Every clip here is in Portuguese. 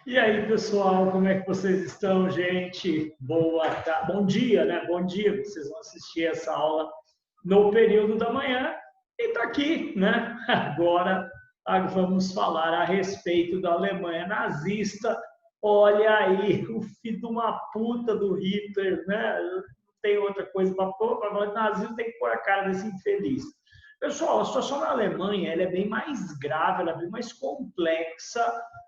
E aí, pessoal, como é que vocês estão, gente? Boa tarde, bom dia, né? Bom dia, vocês vão assistir essa aula no período da manhã e tá aqui, né? Agora vamos falar a respeito da Alemanha nazista. Olha aí, o filho de uma puta do Hitler, né? Não tem outra coisa para pôr, para falar de nazismo tem que pôr a cara desse infeliz. Pessoal, a situação na Alemanha ela é bem mais grave, ela é bem mais complexa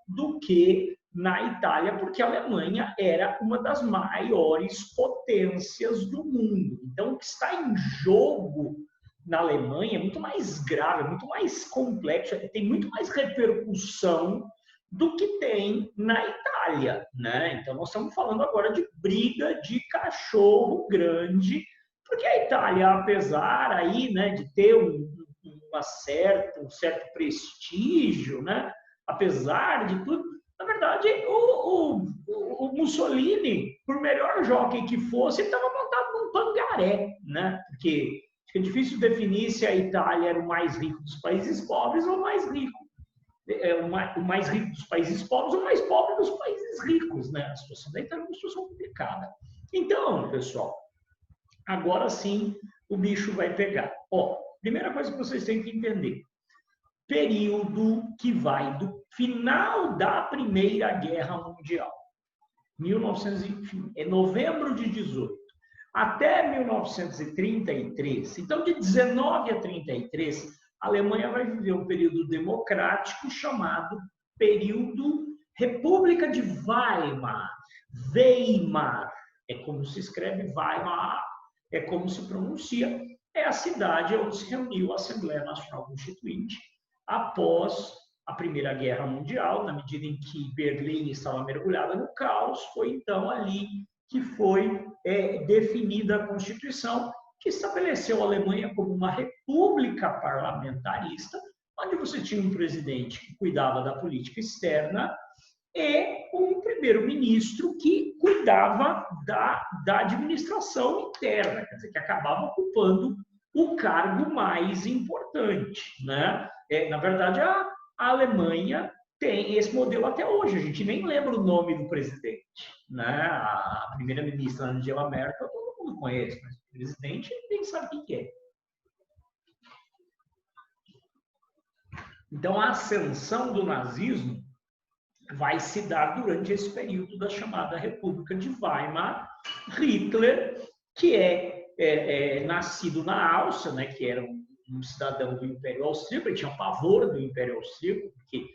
do que na Itália, porque a Alemanha era uma das maiores potências do mundo. Então, o que está em jogo na Alemanha é muito mais grave, é muito mais complexo, tem muito mais repercussão do que tem na Itália, né? Então, nós estamos falando agora de briga de cachorro grande, porque a Itália, apesar aí, né, de ter um certo prestígio, né, apesar de tudo, na verdade, o Mussolini, por melhor jockey que fosse, ele estava montado num pangaré, né? Porque é difícil definir se a Itália era o mais rico dos países pobres ou o mais rico. O mais rico dos países pobres ou o mais pobre dos países ricos, né? A situação da Itália é uma situação complicada. Então, pessoal, agora sim o bicho vai pegar. Ó, primeira coisa que vocês têm que entender: período que vai do final da Primeira Guerra Mundial, 1900, é novembro de 18, até 1933. Então, de 19 a 33, a Alemanha vai viver um período democrático chamado período República de Weimar. Weimar é como se escreve Weimar, é como se pronuncia. É a cidade onde se reuniu a Assembleia Nacional Constituinte após a Primeira Guerra Mundial, na medida em que Berlim estava mergulhada no caos. Foi então ali que foi definida a Constituição, que estabeleceu a Alemanha como uma república parlamentarista, onde você tinha um presidente que cuidava da política externa e um primeiro-ministro que cuidava da administração interna, quer dizer, que acabava ocupando o cargo mais importante, né? Na verdade, a Alemanha tem esse modelo até hoje. A gente nem lembra o nome do presidente, né? A primeira-ministra Angela Merkel, todo mundo conhece, mas o presidente ninguém sabe quem é. Então, a ascensão do nazismo vai se dar durante esse período da chamada República de Weimar. Hitler, que é nascido na Áustria, né, que era um cidadão do Império Austríaco, ele tinha pavor do Império Austríaco, porque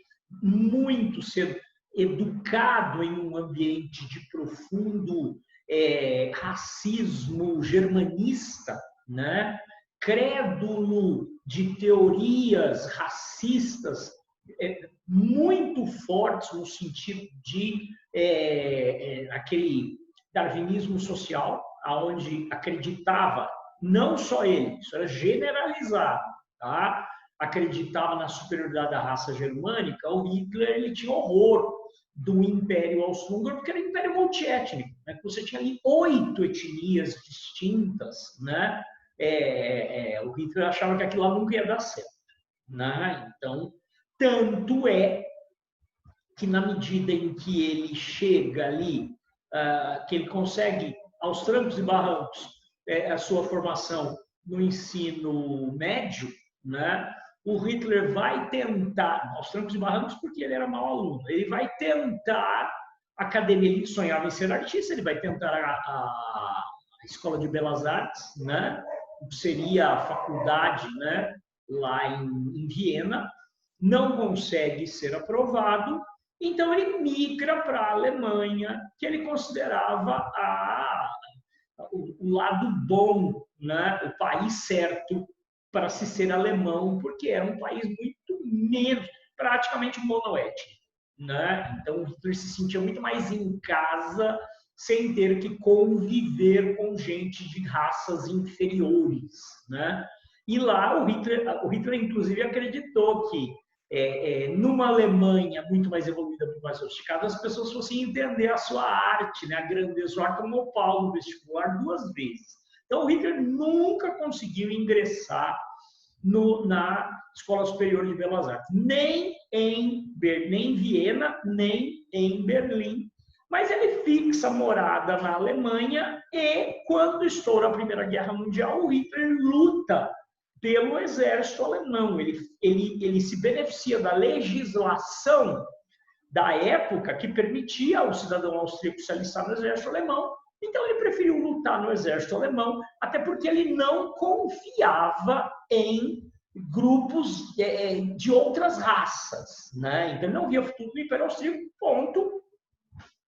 muito cedo educado em um ambiente de profundo racismo germanista, né, crédulo de teorias racistas muito fortes no sentido de aquele darwinismo social, aonde acreditava, não só ele, isso era generalizado, tá? Acreditava na superioridade da raça germânica. O Hitler ele tinha horror do Império Austro-Húngaro, porque era um império multiétnico, né? Você tinha ali 8 etnias distintas, né? O Hitler achava que aquilo lá nunca ia dar certo, né? Então, tanto é que na medida em que ele chega ali, que ele consegue, aos trancos e barrancos, a sua formação no ensino médio, né? O Hitler vai tentar, aos trancos e barrancos, porque ele era mau aluno, ele vai tentar a academia, ele sonhava em ser artista, ele vai tentar a Escola de Belas Artes, né? Que seria a faculdade, né? Lá em Viena, não consegue ser aprovado, então ele migra para a Alemanha, que ele considerava o lado bom, né? O país certo para se ser alemão, porque era um país muito menos, praticamente monoétnico, né? Então Hitler se sentia muito mais em casa, sem ter que conviver com gente de raças inferiores, né? E lá o Hitler inclusive acreditou que numa Alemanha muito mais evoluída, muito mais sofisticada, as pessoas fossem entender a sua arte, né, a grandeza. O Arte tomou pau no vestibular 2 vezes. Então, o Hitler nunca conseguiu ingressar na Escola Superior de Belas Artes, nem em Viena, nem em Berlim. Mas ele fixa morada na Alemanha e, quando estoura a Primeira Guerra Mundial, o Hitler luta pelo exército alemão. Ele se beneficia da legislação da época que permitia ao cidadão austríaco se alistar no exército alemão. Então, ele preferiu lutar no exército alemão, até porque ele não confiava em grupos de outras raças, né? Então, ele não via futuro no Império Austríaco, ponto.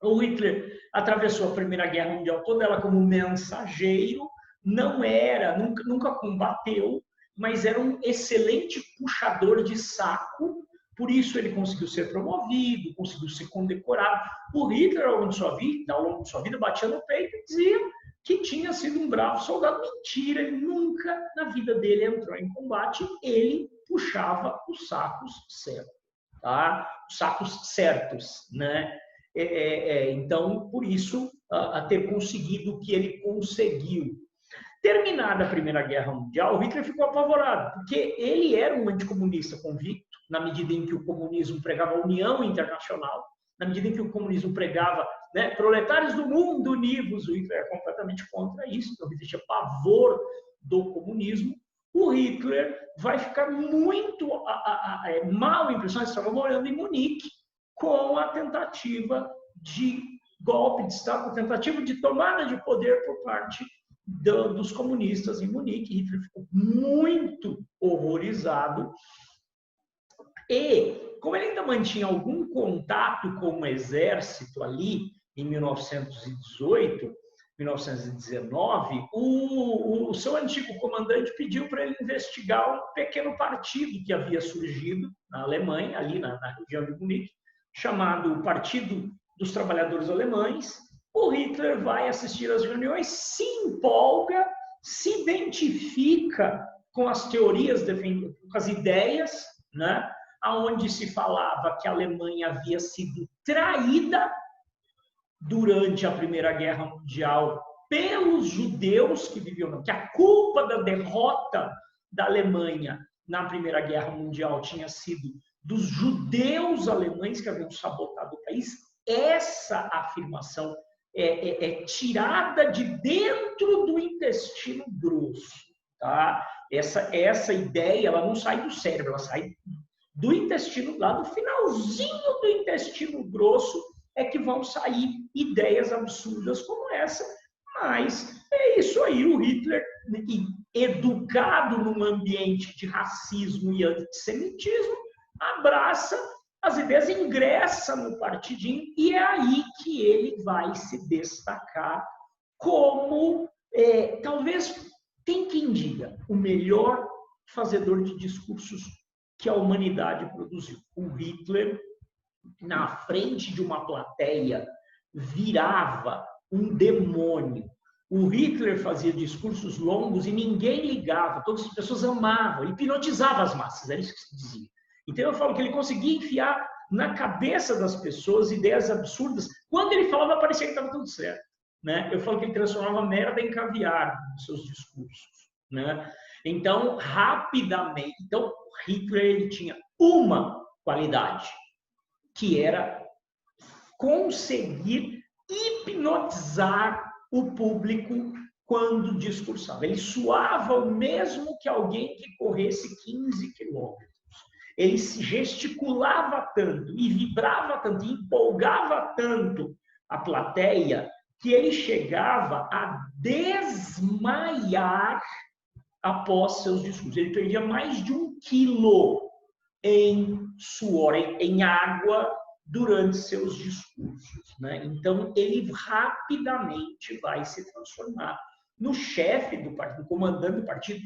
O Hitler atravessou a Primeira Guerra Mundial toda ela como mensageiro, nunca combateu, mas era um excelente puxador de saco, por isso ele conseguiu ser promovido, conseguiu ser condecorado. O Hitler, ao longo de sua vida, batia no peito e dizia que tinha sido um bravo soldado. Mentira, ele nunca na vida dele entrou em combate, ele puxava os sacos certos, tá? Os sacos certos, né? Então, por isso, a ter conseguido o que ele conseguiu. Terminada a Primeira Guerra Mundial, o Hitler ficou apavorado, porque ele era um anticomunista convicto, na medida em que o comunismo pregava a união internacional, na medida em que o comunismo pregava, né, proletários do mundo univos, o Hitler era completamente contra isso, então o Hitler tinha pavor do comunismo. O Hitler vai ficar muito mal impressionado, estava morando em Munique, com a tentativa de golpe de Estado, a tentativa de tomada de poder por parte dos comunistas em Munique. Hitler ficou muito horrorizado. E, como ele ainda mantinha algum contato com o exército ali, em 1918, 1919, o seu antigo comandante pediu para ele investigar um pequeno partido que havia surgido na Alemanha, ali na região de Munique, chamado Partido dos Trabalhadores Alemães. O Hitler vai assistir às reuniões, se empolga, se identifica com as teorias, com as ideias, né? Onde se falava que a Alemanha havia sido traída durante a Primeira Guerra Mundial pelos judeus que viviam, que a culpa da derrota da Alemanha na Primeira Guerra Mundial tinha sido dos judeus alemães que haviam sabotado o país. Essa afirmação é tirada de dentro do intestino grosso, tá? Essa ideia, ela não sai do cérebro, ela sai do intestino, lá do finalzinho do intestino grosso, é que vão sair ideias absurdas como essa. Mas é isso aí, o Hitler, educado num ambiente de racismo e antissemitismo, abraça as ideias, ingressa no partidinho, e é aí que ele vai se destacar como, talvez, tem quem diga, o melhor fazedor de discursos que a humanidade produziu. O Hitler, na frente de uma plateia, virava um demônio. O Hitler fazia discursos longos e ninguém ligava, todas as pessoas amavam, ele hipnotizava as massas, era isso que se dizia. Então eu falo que ele conseguia enfiar na cabeça das pessoas ideias absurdas. Quando ele falava, parecia que estava tudo certo, né? Eu falo que ele transformava merda em caviar nos seus discursos, né? Então, rapidamente, Hitler, ele tinha uma qualidade, que era conseguir hipnotizar o público quando discursava. Ele suava o mesmo que alguém que corresse 15 quilômetros. Ele se gesticulava tanto e vibrava tanto, e empolgava tanto a plateia, que ele chegava a desmaiar após seus discursos. Ele perdia mais de 1 quilo em suor, em água, durante seus discursos, né? Então, ele rapidamente vai se transformar no chefe do partido, no comandante do partido.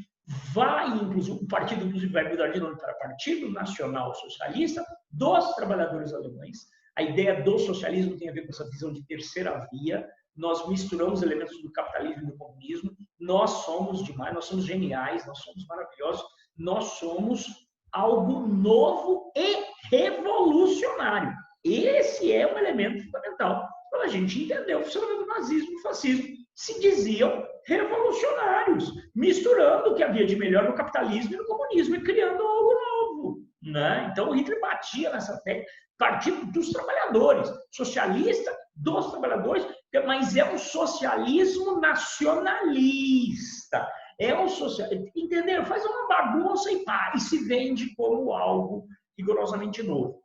O partido, inclusive, vai mudar de nome para Partido Nacional Socialista dos Trabalhadores Alemães. A ideia do socialismo tem a ver com essa visão de terceira via. Nós misturamos elementos do capitalismo e do comunismo. Nós somos demais, nós somos geniais, nós somos maravilhosos, nós somos algo novo e revolucionário. Esse é um elemento fundamental. para a gente entender o funcionamento do nazismo e do fascismo. Se diziam revolucionários, misturando o que havia de melhor no capitalismo e no comunismo e criando algo novo, né? Então, o Hitler batia nessa tecla, partido dos trabalhadores, socialista dos trabalhadores, mas é um socialismo nacionalista. É um socialismo, entendeu? Faz uma bagunça e pá, e se vende como algo rigorosamente novo.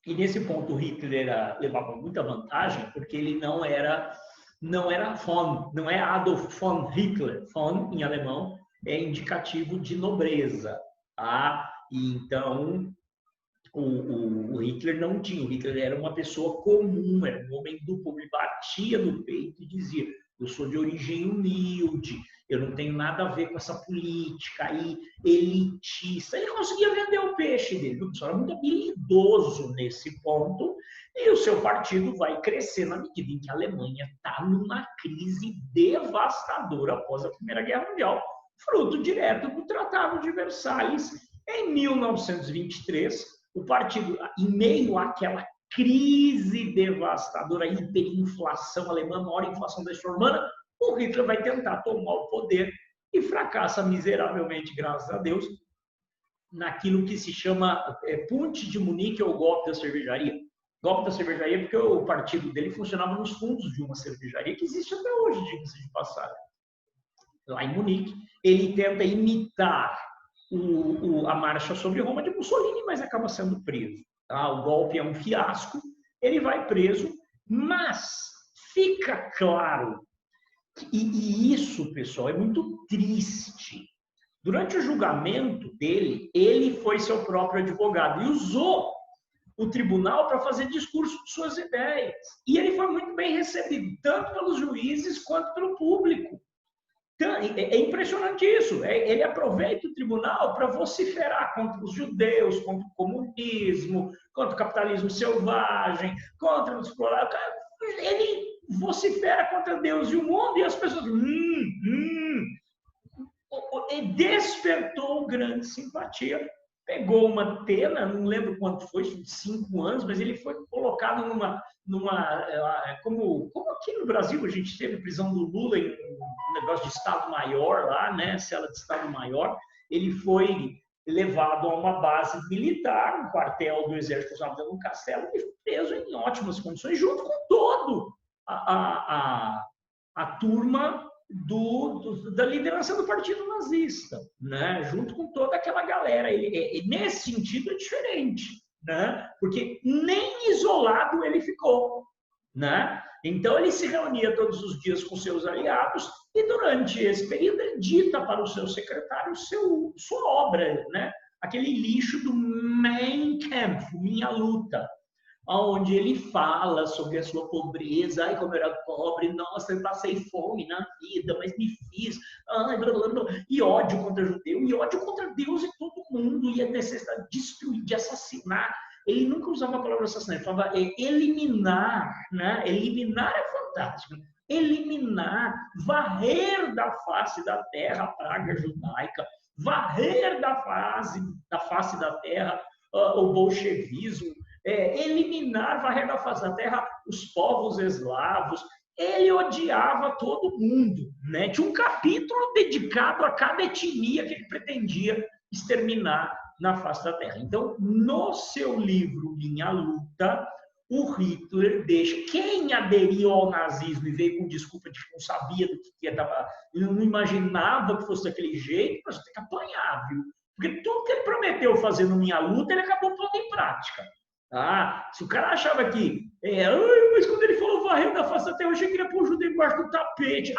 E nesse ponto o Hitler levava muita vantagem, porque ele não era von, não é Adolf von Hitler. Von, em alemão, é indicativo de nobreza. Tá? E então, o Hitler não tinha. O Hitler era uma pessoa comum, era um homem do povo. Ele batia no peito e dizia: eu sou de origem humilde, eu não tenho nada a ver com essa política aí elitista. Ele conseguia vender o peixe dele. O pessoal era muito habilidoso nesse ponto. E o seu partido vai crescer na medida em que a Alemanha está numa crise devastadora após a Primeira Guerra Mundial, fruto direto do Tratado de Versalhes. Em 1923, o partido, em meio àquela crise devastadora, hiperinflação alemã, maior inflação da história humana, o Hitler vai tentar tomar o poder e fracassa miseravelmente, graças a Deus, naquilo que se chama Punte de Munique ou golpe da cervejaria. Golpe da cervejaria porque o partido dele funcionava nos fundos de uma cervejaria que existe até hoje, diga-se de passagem. Lá em Munique, ele tenta imitar a marcha sobre Roma de Mussolini, mas acaba sendo preso. Tá? O golpe é um fiasco, ele vai preso, mas fica claro, e isso, pessoal, é muito triste. Durante o julgamento dele, ele foi seu próprio advogado e usou o tribunal para fazer discurso de suas ideias. E ele foi muito bem recebido, tanto pelos juízes quanto pelo público. É impressionante isso. Ele aproveita o tribunal para vociferar contra os judeus, contra o comunismo, contra o capitalismo selvagem, contra os explorados. Ele vocifera contra Deus e o mundo e as pessoas... Ele despertou grande simpatia. Pegou uma pena, não lembro quanto foi, 5 anos, mas ele foi colocado como aqui no Brasil a gente teve prisão do Lula em um negócio de Estado-Maior lá, né, cela de Estado-Maior. Ele foi levado a uma base militar, um quartel do exército usado dentro de um castelo, e foi preso em ótimas condições, junto com todo a turma da liderança do partido nazista, né? Junto com toda aquela galera. Nesse sentido é diferente, né? Porque nem isolado ele ficou, né? Então ele se reunia todos os dias com seus aliados e durante esse período ele dita para o seu secretário sua obra, né? Aquele lixo do Mein Kampf, Minha Luta, onde ele fala sobre a sua pobreza, ai, como eu era pobre, nossa, eu passei fome na vida, mas me fiz, ai, blá, blá, blá, e ódio contra judeu, e ódio contra Deus e todo mundo, e a necessidade de destruir, de assassinar. Ele nunca usava a palavra assassinar, ele falava eliminar, né? Eliminar é fantástico. Eliminar, varrer da face da terra a praga judaica, varrer da face da terra o bolchevismo, eliminar, varrer da face da terra os povos eslavos. Ele odiava todo mundo, né? Tinha um capítulo dedicado a cada etnia que ele pretendia exterminar na face da terra. Então, no seu livro Minha Luta, o Hitler deixa... Quem aderiu ao nazismo e veio com desculpa de que não sabia do que estava... não imaginava que fosse daquele jeito, mas tem que apanhar, viu? Porque tudo que ele prometeu fazer no Minha Luta, ele acabou pondo em prática. Se o cara achava que... mas quando ele falou varrer da face da terra, eu achei que ele ia pôr o judeu embaixo do tapete.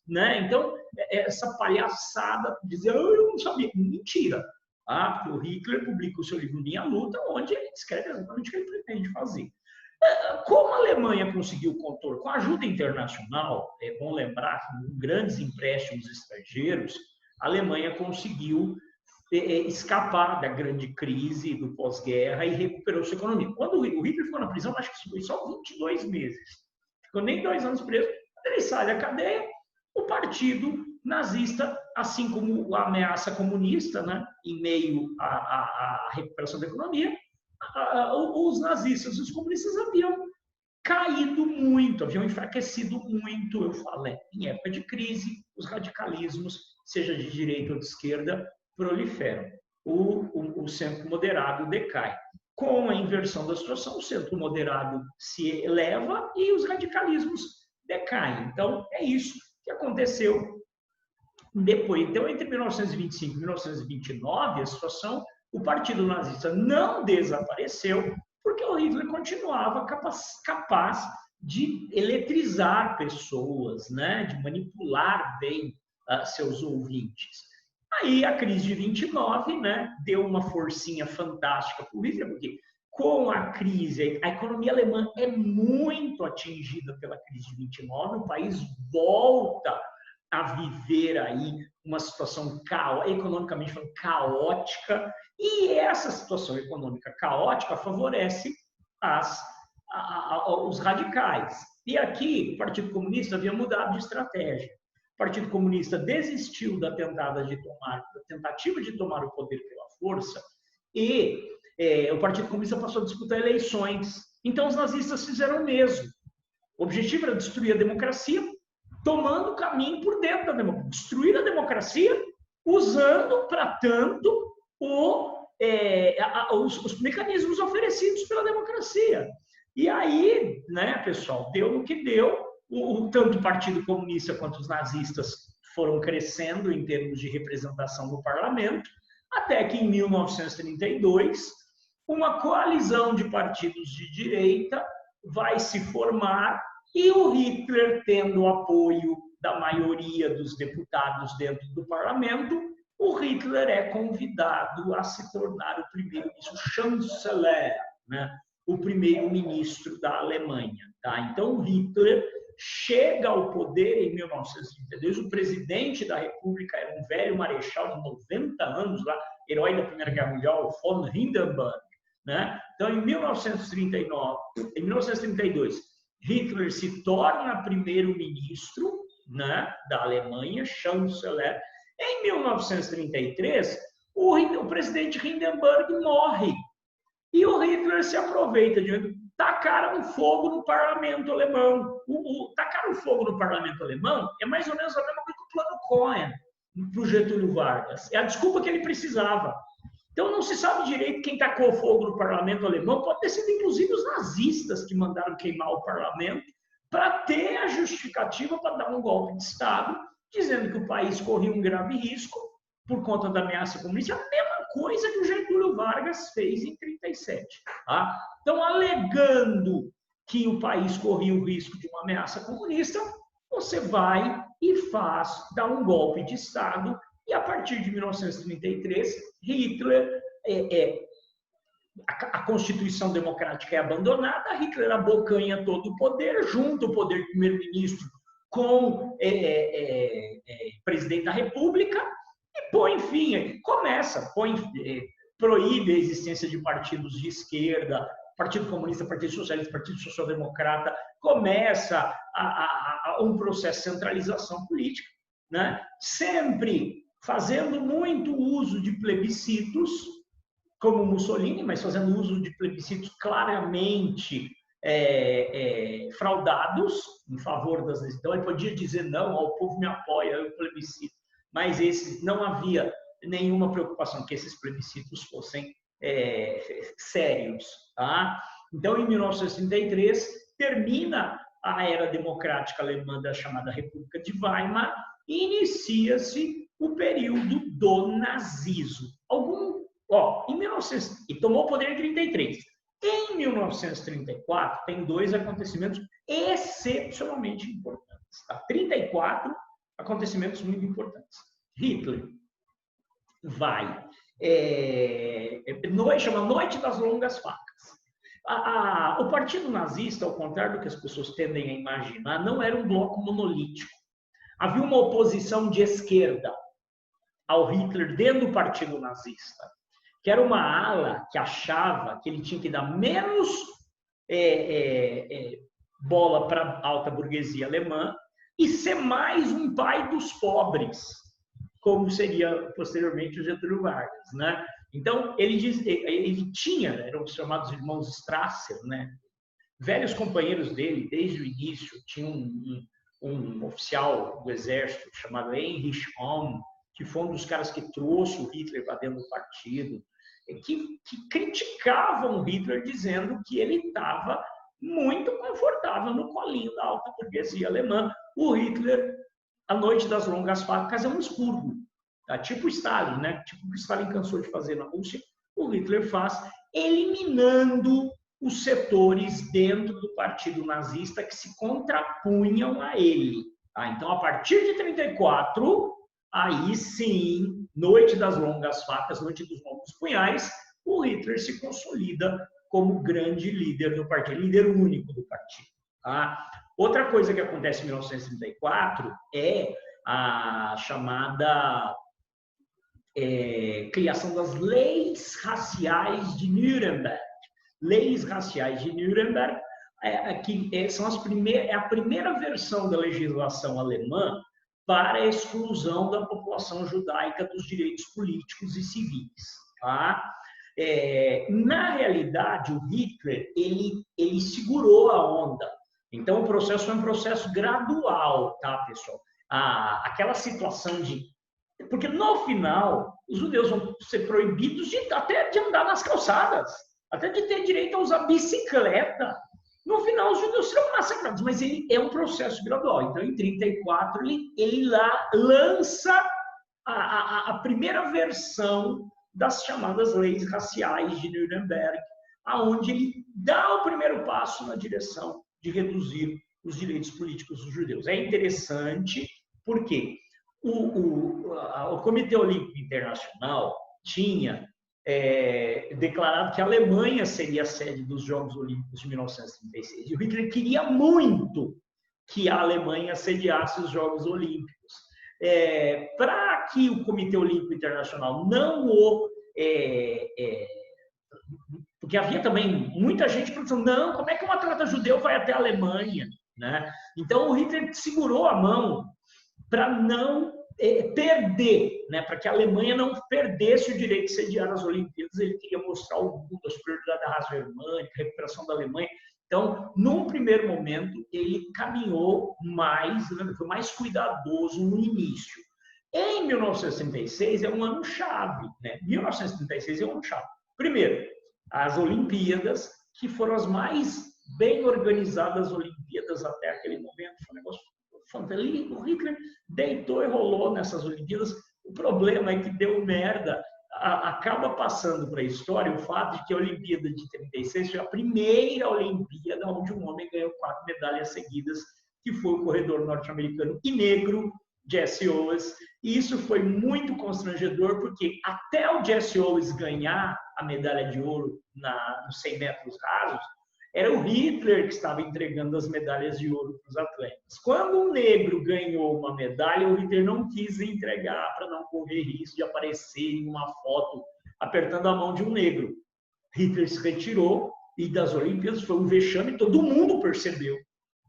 Né? Então, essa palhaçada, dizer, eu não sabia. Mentira. Porque o Hitler publica o seu livro Minha Luta, onde ele descreve exatamente o que ele pretende fazer. Como a Alemanha conseguiu o controle? Com a ajuda internacional, é bom lembrar que com grandes empréstimos estrangeiros, a Alemanha conseguiu escapar da grande crise do pós-guerra e recuperou sua economia. Quando o Hitler ficou na prisão, acho que foi só 22 meses. Ficou nem 2 anos preso. Quando ele sai da cadeia, o partido nazista, assim como a ameaça comunista, né, em meio à recuperação da economia, os nazistas e os comunistas haviam caído muito, haviam enfraquecido muito, eu falo, em época de crise, os radicalismos, seja de direita ou de esquerda, proliferam. O centro moderado decai. Com a inversão da situação, o centro moderado se eleva e os radicalismos decaem. Então, é isso que aconteceu depois. Então, entre 1925 e 1929, a situação, o Partido Nazista não desapareceu, porque o Hitler continuava capaz de eletrizar pessoas, né? De manipular bem seus ouvintes. Aí a crise de 29, né, deu uma forcinha fantástica para o Hitler, porque com a crise, a economia alemã é muito atingida pela crise de 29, o país volta a viver aí uma situação economicamente falando, caótica, e essa situação econômica caótica favorece os radicais. E aqui o Partido Comunista havia mudado de estratégia. O Partido Comunista desistiu da tentativa de tomar o poder pela força e o Partido Comunista passou a disputar eleições. Então os nazistas fizeram o mesmo. O objetivo era destruir a democracia, tomando o caminho por dentro da democracia. Destruir a democracia usando, para tanto, os mecanismos oferecidos pela democracia. E aí, né, pessoal, deu no que deu. Tanto o Partido Comunista quanto os nazistas foram crescendo em termos de representação no parlamento, até que em 1932, uma coalizão de partidos de direita vai se formar e o Hitler, tendo o apoio da maioria dos deputados dentro do parlamento, o Hitler é convidado a se tornar o primeiro-ministro, o chanceler, né? O primeiro-ministro da Alemanha. Tá? Então, o Hitler chega ao poder em 1932. O presidente da República era um velho marechal de 90 anos, lá, herói da Primeira Guerra Mundial, von Hindenburg. Né? Então, em 1932, Hitler se torna primeiro-ministro, né, da Alemanha, chanceler. Em 1933, o presidente Hindenburg morre. E o Hitler se aproveita de tacar fogo no parlamento alemão. Tacar fogo no parlamento alemão é mais ou menos a mesma coisa que o plano Cohen para o Getúlio Vargas. É a desculpa que ele precisava. Então não se sabe direito quem tacou fogo no parlamento alemão. Pode ter sido inclusive os nazistas que mandaram queimar o parlamento para ter a justificativa para dar um golpe de Estado, dizendo que o país corria um grave risco por conta da ameaça comunista. A mesma coisa que o Getúlio Vargas fez em 1937. Tá? Então, alegando que o país corria o risco de uma ameaça comunista, você vai e dá um golpe de Estado, e a partir de 1933, Hitler, a Constituição Democrática é abandonada, Hitler abocanha todo o poder, junta o poder do primeiro-ministro com o presidente da República, e proíbe a existência de partidos de esquerda, Partido Comunista, Partido Socialista, Partido Social-Democrata, começa um processo de centralização política, né? Sempre fazendo muito uso de plebiscitos, como Mussolini, mas fazendo uso de plebiscitos claramente fraudados em favor das leis. Então, ele podia dizer não, o povo me apoia, eu plebiscito, mas não havia nenhuma preocupação que esses plebiscitos fossem sérios. Tá? Então, em 1933, termina a era democrática alemã da chamada República de Weimar e inicia-se o período do nazismo. E tomou o poder em 1933. Em 1934, tem dois acontecimentos excepcionalmente importantes. Tá? 34 acontecimentos muito importantes. Hitler vai, chama Noite das Longas Facas. O partido nazista, ao contrário do que as pessoas tendem a imaginar, não era um bloco monolítico. Havia uma oposição de esquerda ao Hitler dentro do partido nazista, que era uma ala que achava que ele tinha que dar menos bola para a alta burguesia alemã, e ser mais um pai dos pobres, como seria posteriormente o Getúlio Vargas, né? Então, ele tinha, eram os chamados irmãos Strasser, né? Velhos companheiros dele, desde o início, tinha um oficial do exército chamado Heinrich Hohm, que foi um dos caras que trouxe o Hitler para dentro do partido, que criticavam o Hitler, dizendo que ele estava muito confortável no colinho da alta burguesia alemã. O Hitler, a noite das longas facas, é um expurgo, tá? Tipo o Stalin, né? Tipo o que Stalin cansou de fazer na Rússia, o Hitler faz, eliminando os setores dentro do partido nazista que se contrapunham a ele. Tá? Então, a partir de 1934, aí sim, noite das longas facas, noite dos longos punhais, o Hitler se consolida como grande líder do partido, líder único do partido. Tá? Outra coisa que acontece em 1934 é a chamada criação das leis raciais de Nuremberg. Leis raciais de Nuremberg, que são é a primeira versão da legislação alemã para a exclusão da população judaica dos direitos políticos e civis. Tá? Na realidade, o Hitler ele segurou a onda. Então, o processo foi um processo gradual, tá, pessoal? Aquela situação de... Porque, no final, os judeus vão ser proibidos até de andar nas calçadas, até de ter direito a usar bicicleta. No final, os judeus serão massacrados, mas ele é um processo gradual. Então, em 1934, ele lá lança a primeira versão das chamadas leis raciais de Nuremberg, aonde ele dá o primeiro passo na direção de reduzir os direitos políticos dos judeus. É interessante porque o Comitê Olímpico Internacional tinha declarado que a Alemanha seria a sede dos Jogos Olímpicos de 1936. E o Hitler queria muito que a Alemanha sediasse os Jogos Olímpicos. Para que o Comitê Olímpico Internacional não o... porque havia também muita gente pensando, não, como é que um atleta judeu vai até a Alemanha? Né? Então, o Hitler segurou a mão para não perder, né? Para que a Alemanha não perdesse o direito de sediar as Olimpíadas. Ele queria mostrar ao mundo a superioridade da raça germânica, a recuperação da Alemanha. Então, num primeiro momento, ele caminhou mais, né? Foi mais cuidadoso no início. Em 1936 é um ano-chave, né? 1936 é um ano-chave. Primeiro, as Olimpíadas, que foram as mais bem organizadas Olimpíadas até aquele momento. Foi um negócio fantástico. O Hitler deitou e rolou nessas Olimpíadas. O problema é que deu merda. Acaba passando para a história o fato de que a Olimpíada de 36 foi a primeira Olimpíada onde um homem ganhou 4 medalhas seguidas, que foi o corredor norte-americano e negro, Jesse Owens. E isso foi muito constrangedor, porque até o Jesse Owens ganhar a medalha de ouro nos 100 metros rasos, era o Hitler que estava entregando as medalhas de ouro para os atletas. Quando um negro ganhou uma medalha, o Hitler não quis entregar para não correr risco de aparecer em uma foto apertando a mão de um negro. Hitler se retirou e das Olimpíadas foi um vexame, todo mundo percebeu,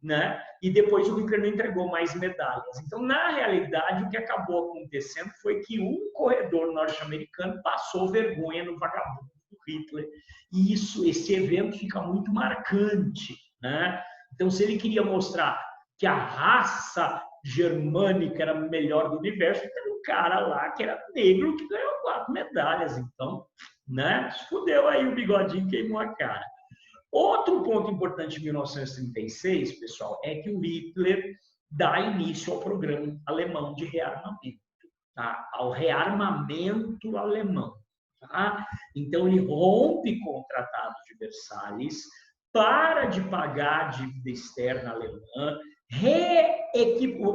né? E depois o Hitler não entregou mais medalhas. Então, na realidade, o que acabou acontecendo foi que um corredor norte-americano passou vergonha no vagabundo do Hitler. E esse evento fica muito marcante, né? Então, se ele queria mostrar que a raça germânica era a melhor do universo, teve um cara lá que era negro que ganhou 4 medalhas. Então, né? Fudeu aí o bigodinho, queimou a cara. Outro ponto importante em 1936, pessoal, é que o Hitler dá início ao programa alemão de rearmamento, tá? Ao rearmamento alemão. Tá? Então, ele rompe com o Tratado de Versalhes, para de pagar a dívida externa alemã,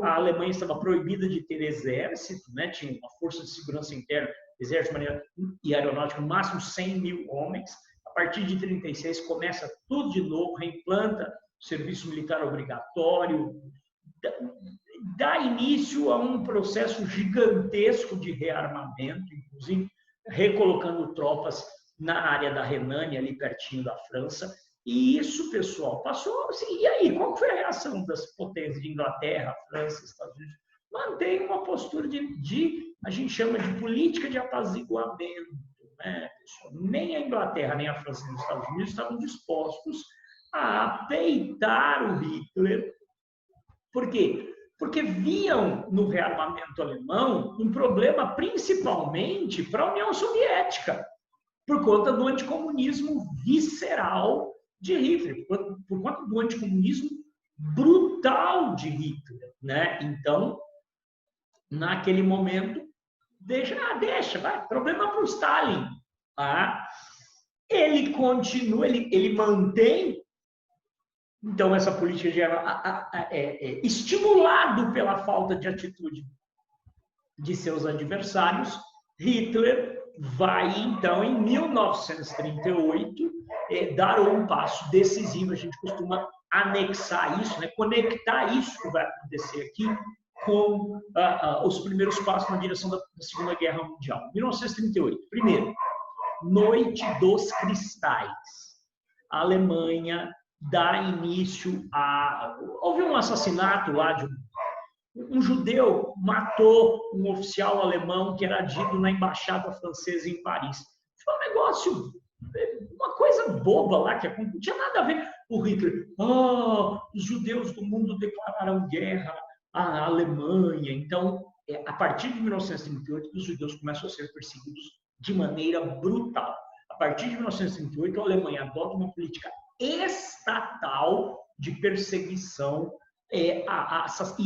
a Alemanha estava proibida de ter exército, né? Tinha uma força de segurança interna, exército e aeronáutica, no máximo 100 mil homens. A partir de 1936, começa tudo de novo, reimplanta o serviço militar obrigatório, dá início a um processo gigantesco de rearmamento, inclusive recolocando tropas na área da Renânia, ali pertinho da França. E isso, pessoal, passou assim. E aí, qual foi a reação das potências de Inglaterra, França, Estados Unidos? Mantém uma postura a gente chama de política de apaziguamento, né, pessoal? Nem a Inglaterra, nem a França, nem os Estados Unidos estavam dispostos a peitar o Hitler. Por quê? Porque viam no rearmamento alemão um problema principalmente para a União Soviética, por conta do anticomunismo visceral de Hitler, por conta do anticomunismo brutal de Hitler, né? Então, naquele momento, deixa, vai, problema para o Stalin. Tá? Ele continua, ele mantém, então, essa política geral, estimulado pela falta de atitude de seus adversários, Hitler vai, então, em 1938, dar um passo decisivo. A gente costuma anexar isso, né? Conectar isso que vai acontecer aqui com os primeiros passos na direção da Segunda Guerra Mundial. 1938, primeiro, Noite dos Cristais. A Alemanha dá início a... Houve um assassinato lá de um judeu matou um oficial alemão que era dito na embaixada francesa em Paris. Foi um negócio, uma coisa boba lá, que não tinha nada a ver. O Hitler, os judeus do mundo declararam guerra à Alemanha. Então, a partir de 1938, os judeus começam a ser perseguidos de maneira brutal. A partir de 1938, a Alemanha adota uma política estatal de perseguição e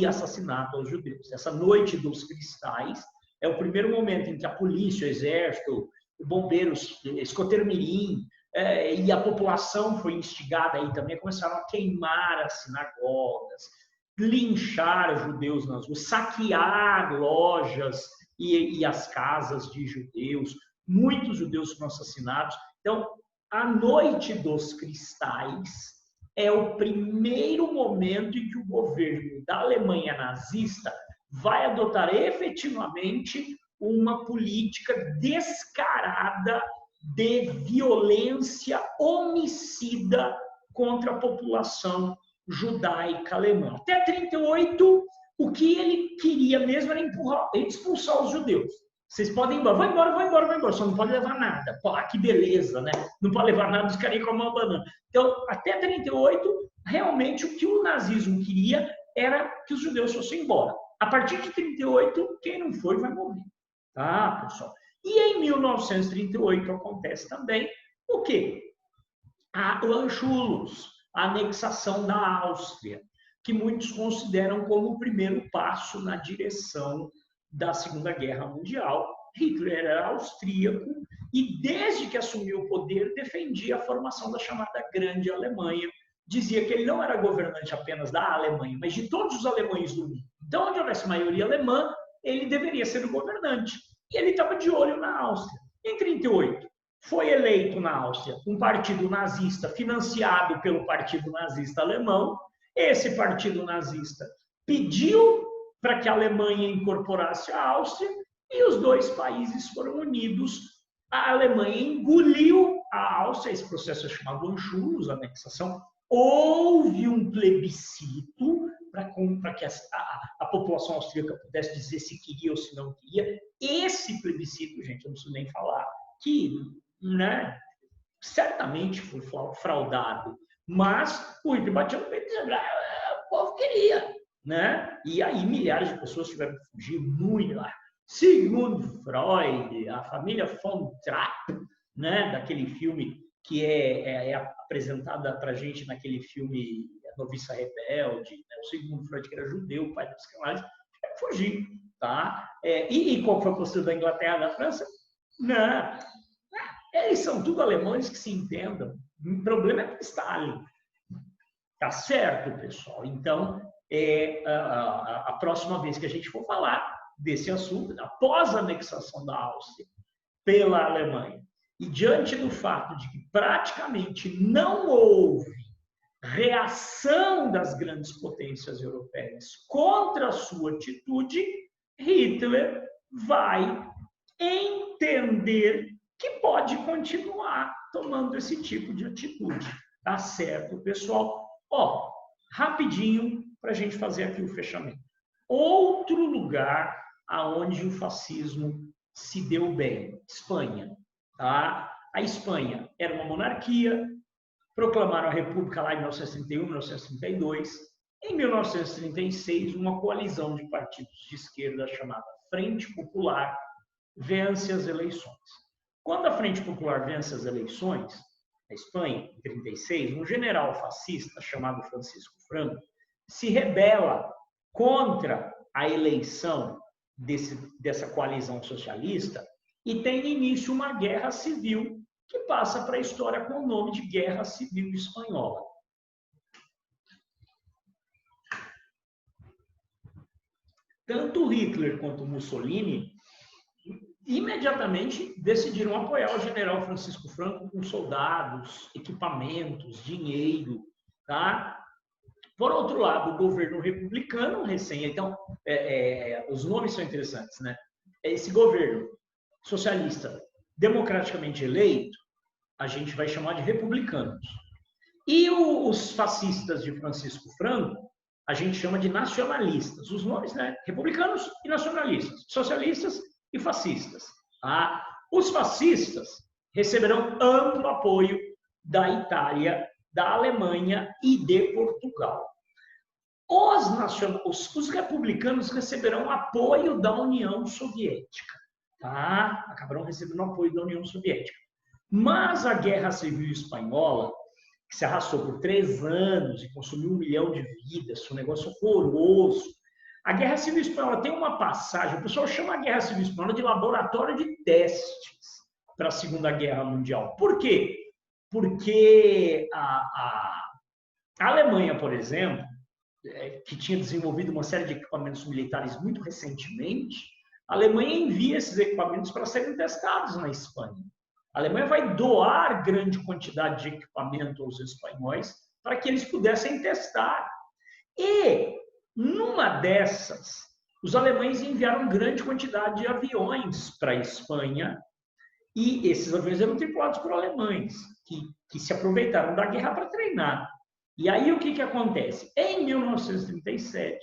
assassinato aos judeus. Essa Noite dos Cristais é o primeiro momento em que a polícia, o exército, bombeiros, escoteiro-mirim e a população foi instigada aí também, começaram a queimar as sinagogas, linchar judeus nas ruas, saquear lojas e as casas de judeus. Muitos judeus foram assassinados. Então, a Noite dos Cristais é o primeiro momento em que o governo da Alemanha nazista vai adotar efetivamente uma política descarada de violência homicida contra a população judaica alemã. Até 1938, o que ele queria mesmo era expulsar os judeus. Vocês podem ir embora, vai embora, só não pode levar nada. Pô, que beleza, né? Não pode levar nada, os caras iam comer uma banana. Então, até 1938, realmente o que o nazismo queria era que os judeus fossem embora. A partir de 1938, quem não foi vai morrer. Tá, pessoal? E em 1938 acontece também o quê? O Anschluss, a anexação da Áustria, que muitos consideram como o primeiro passo na direção da Segunda Guerra Mundial. Hitler era austríaco e, desde que assumiu o poder, defendia a formação da chamada Grande Alemanha. Dizia que ele não era governante apenas da Alemanha, mas de todos os alemães do mundo. Então, onde houvesse maioria alemã, ele deveria ser o governante. E ele estava de olho na Áustria. Em 1938, foi eleito na Áustria um partido nazista financiado pelo Partido Nazista Alemão. Esse partido nazista pediu para que a Alemanha incorporasse a Áustria e os dois países foram unidos. A Alemanha engoliu a Áustria, esse processo é chamado Anschluss, anexação. Houve um plebiscito para que a população austríaca pudesse dizer se queria ou se não queria. Esse plebiscito, gente, eu não preciso nem falar, que, né, certamente foi fraudado, mas o Hitler bateu no peito e disse, o povo queria, né? E aí milhares de pessoas tiveram que fugir, muito lá. Sigmund Freud, a família von Trapp, né, daquele filme que é apresentada para a gente naquele filme A Noviça Rebelde, né? O Sigmund Freud, que era judeu, pai da psicanálise, tiveram que fugir, tá? E qual foi a postura da Inglaterra e da França? Não, eles são tudo alemães que se entendam. O problema é com Stalin. Tá certo, pessoal? Então, a próxima vez que a gente for falar desse assunto, após a anexação da Áustria pela Alemanha, e diante do fato de que praticamente não houve reação das grandes potências europeias contra a sua atitude, Hitler vai entender que pode continuar tomando esse tipo de atitude. Tá certo, pessoal? Ó, rapidinho para a gente fazer aqui o fechamento. Outro lugar aonde o fascismo se deu bem, Espanha. Tá? A Espanha era uma monarquia, proclamaram a República lá em 1931, 1932. Em 1936, uma coalizão de partidos de esquerda chamada Frente Popular vence as eleições. Quando a Frente Popular vence as eleições, na Espanha, em 36, um general fascista chamado Francisco Franco se rebela contra a eleição dessa coalizão socialista e tem início uma guerra civil que passa para a história com o nome de Guerra Civil Espanhola. Tanto Hitler quanto Mussolini imediatamente decidiram apoiar o general Francisco Franco com soldados, equipamentos, dinheiro, tá? Por outro lado, o governo republicano recém, então, os nomes são interessantes, né? Esse governo socialista democraticamente eleito, a gente vai chamar de republicanos. E os fascistas de Francisco Franco, a gente chama de nacionalistas. Os nomes, né? Republicanos e nacionalistas, socialistas e fascistas. Tá? Os fascistas receberão amplo apoio da Itália, da Alemanha e de Portugal. Os republicanos receberão apoio da União Soviética. Tá? Acabarão recebendo apoio da União Soviética. Mas a Guerra Civil Espanhola, que se arrastou por 3 anos e consumiu 1 milhão de vidas, foi um negócio horroroso. A Guerra Civil Espanhola tem uma passagem, o pessoal chama a Guerra Civil Espanhola de laboratório de testes para a Segunda Guerra Mundial. Por quê? Porque a Alemanha, por exemplo, que tinha desenvolvido uma série de equipamentos militares muito recentemente, a Alemanha envia esses equipamentos para serem testados na Espanha. A Alemanha vai doar grande quantidade de equipamento aos espanhóis para que eles pudessem testar. E, numa dessas, os alemães enviaram grande quantidade de aviões para a Espanha e esses aviões eram tripulados por alemães, que se aproveitaram da guerra para treinar. E aí o que acontece? Em 1937,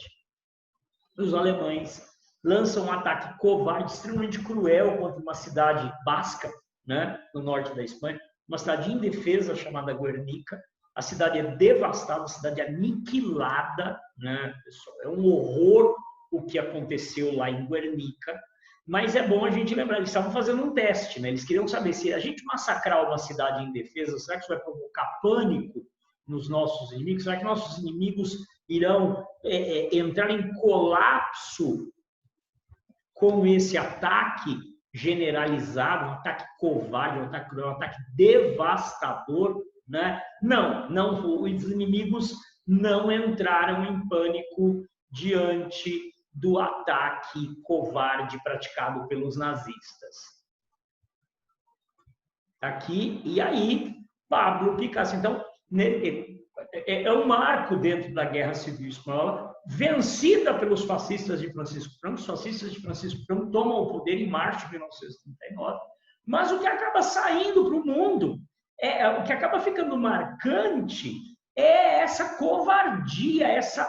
os alemães lançam um ataque covarde, extremamente cruel contra uma cidade basca, né, no norte da Espanha, uma cidade indefesa chamada Guernica. A cidade é devastada, a cidade é aniquilada, né, pessoal? É um horror o que aconteceu lá em Guernica, mas é bom a gente lembrar, eles estavam fazendo um teste, né? Eles queriam saber se a gente massacrar uma cidade indefesa, será que isso vai provocar pânico nos nossos inimigos? Será que nossos inimigos irão entrar em colapso com esse ataque generalizado, um ataque covarde, um ataque cruel, um ataque devastador, né? Não, os inimigos não entraram em pânico diante do ataque covarde praticado pelos nazistas. Aqui, e aí, Pablo Picasso. Então, é um marco dentro da Guerra Civil Espanhola, vencida pelos fascistas de Francisco Franco. Os fascistas de Francisco Franco tomam o poder em março de 1939, mas o que acaba saindo para o mundo, o que acaba ficando marcante é essa covardia, essa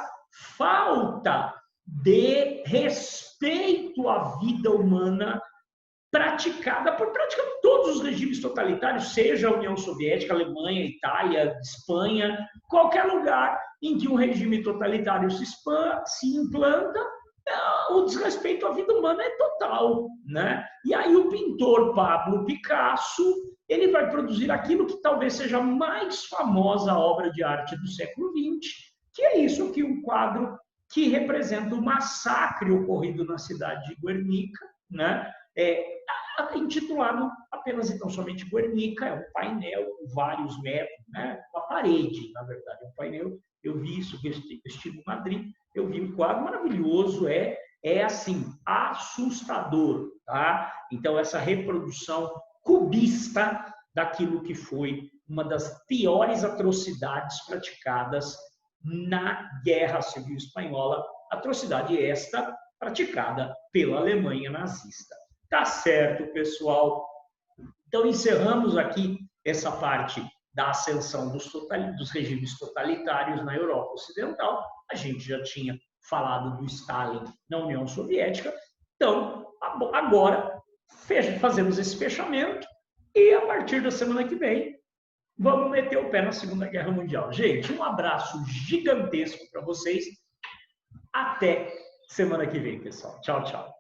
falta de respeito à vida humana praticada por praticamente todos os regimes totalitários, seja a União Soviética, Alemanha, Itália, Espanha, qualquer lugar em que um regime totalitário se implanta, o desrespeito à vida humana é total, né? E aí o pintor Pablo Picasso, ele vai produzir aquilo que talvez seja a mais famosa obra de arte do século XX, que é isso aqui, um quadro que representa o massacre ocorrido na cidade de Guernica, né? Intitulado apenas então somente Guernica, é um painel com vários metros, né? Uma parede, na verdade, é um painel. Eu vi isso, que eu estive em Madrid, eu vi um quadro maravilhoso, é assim, assustador, tá? Então, essa reprodução cubista daquilo que foi uma das piores atrocidades praticadas na Guerra Civil Espanhola, atrocidade esta praticada pela Alemanha nazista. Tá certo, pessoal? Então, encerramos aqui essa parte da ascensão dos regimes totalitários na Europa Ocidental. A gente já tinha falado do Stalin na União Soviética. Então, agora fazemos esse fechamento e a partir da semana que vem vamos meter o pé na Segunda Guerra Mundial. Gente, um abraço gigantesco para vocês. Até semana que vem, pessoal. Tchau, tchau.